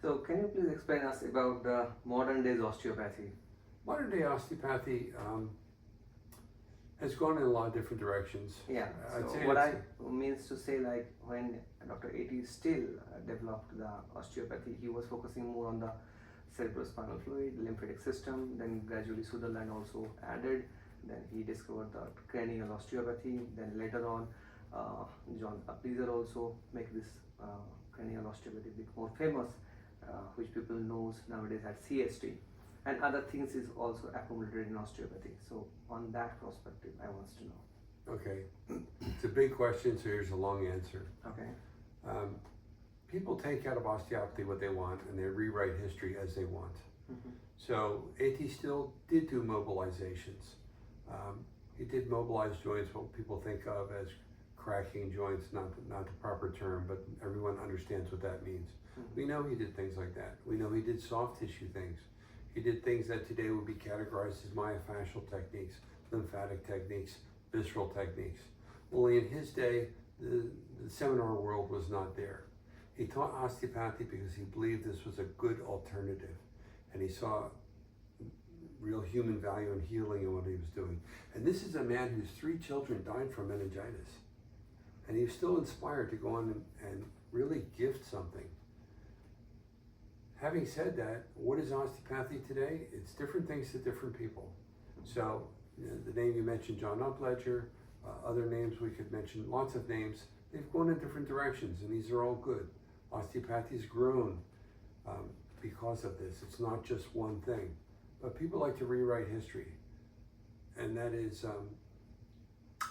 So can you please explain us about the modern days osteopathy? Modern day osteopathy has gone in a lot of different directions. Yeah. I'd So say what I it's- means to say, like when Dr. A.T. Still developed the osteopathy, he was focusing more on the cerebrospinal fluid, lymphatic system. Then gradually Sutherland also added. Then he discovered the cranial osteopathy. Then later on, John Appizer also make this cranial osteopathy a bit more famous, which people knows nowadays as CST. And other things is also accumulated in osteopathy. So on that perspective, I want to know. Okay, it's a big question, so here's a long answer. Okay. People take out of osteopathy what they want, and they rewrite history as they want. Mm-hmm. So A.T. Still did do mobilizations. He did mobilize joints, what people think of as cracking joints, not the proper term, but everyone understands what that means. Mm-hmm. We know he did things like that. We know he did soft tissue things. He did things that today would be categorized as myofascial techniques, lymphatic techniques, visceral techniques. Only in his day, the seminar world was not there. He taught osteopathy because he believed this was a good alternative, and he saw real human value in healing in what he was doing. And this is a man whose 3 children died from meningitis, and he was still inspired to go on and really gift something. Having said that, what is osteopathy today? It's different things to different people. So the name you mentioned, John Upledger, other names we could mention, lots of names, they've gone in different directions, and these are all good. Osteopathy's grown because of this. It's not just one thing. But people like to rewrite history, and that is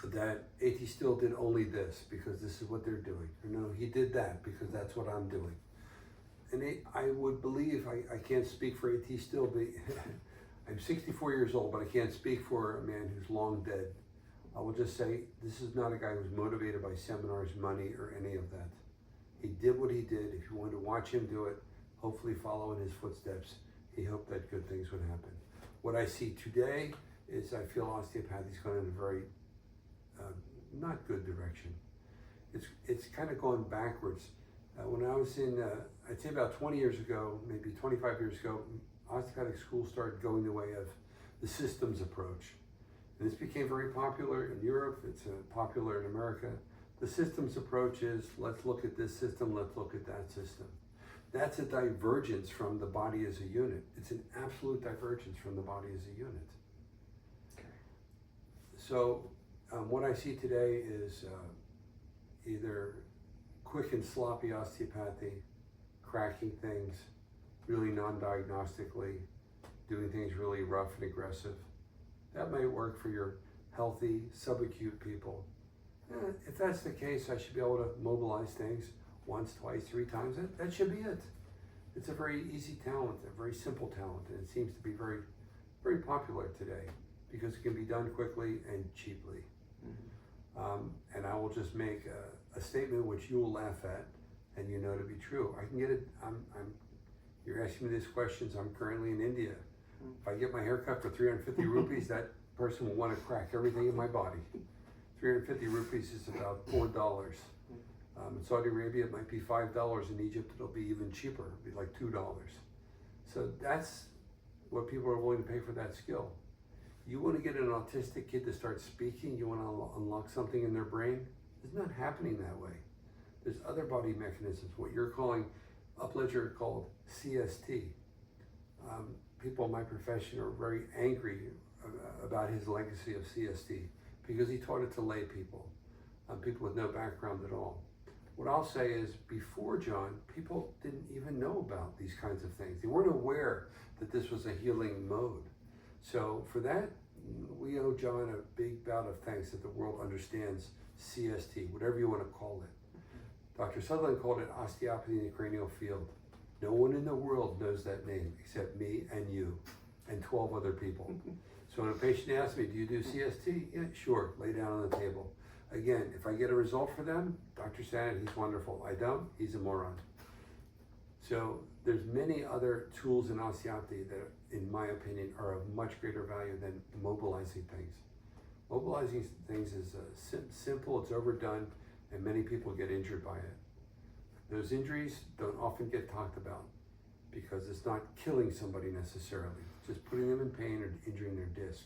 that A.T. Still did only this because this is what they're doing. Or no, he did that because that's what I'm doing. And I would believe, I can't speak for A.T. Still, but I'm 64 years old, but I can't speak for a man who's long dead. I will just say, this is not a guy who's motivated by seminars, money, or any of that. He did what he did. If you want to watch him do it, hopefully follow in his footsteps. He hoped that good things would happen. What I see today is I feel osteopathy's gone in a very not good direction. It's kind of going backwards. When I was in, I'd say about 20 years ago, maybe 25 years ago, osteopathic schools started going the way of the systems approach. And this became very popular in Europe, it's popular in America. The systems approach is, let's look at this system, let's look at that system. That's a divergence from the body as a unit. It's an absolute divergence from the body as a unit. Okay. So what I see today is either quick and sloppy osteopathy, cracking things, really non-diagnostically, doing things really rough and aggressive. That might work for your healthy, subacute people. If that's the case, I should be able to mobilize things once, twice, 3 times. That should be it. It's a very easy talent, a very simple talent, and it seems to be very, very popular today because it can be done quickly and cheaply. Mm-hmm. And I will just make a statement which you will laugh at, and you know to be true. I can get it. You're asking me these questions. I'm currently in India. If I get my hair cut for 350 rupees, that person will want to crack everything in my body. 350 rupees is about $4. In Saudi Arabia, it might be $5. In Egypt, it'll be even cheaper. It'll be like $2. So that's what people are willing to pay for that skill. You want to get an autistic kid to start speaking, you want to unlock something in their brain, it's not happening that way. There's other body mechanisms, what you're calling, Upledger called CST. People in my profession are very angry about his legacy of CST because he taught it to lay people, people with no background at all. What I'll say is, before John, people didn't even know about these kinds of things. They weren't aware that this was a healing mode. So for that, we owe John a big bout of thanks that the world understands CST, whatever you want to call it. Dr. Sutherland called it osteopathy in the cranial field. No one in the world knows that name except me and you and 12 other people. So when a patient asks me, do you do CST? Yeah, sure, lay down on the table. Again, if I get a result for them, Dr. Sannett, he's wonderful. I don't, he's a moron. So there's many other tools in osteopathy that, in my opinion, are of much greater value than mobilizing things. Mobilizing things is simple, it's overdone, and many people get injured by it. Those injuries don't often get talked about. because it's not killing somebody necessarily, it's just putting them in pain or injuring their disc.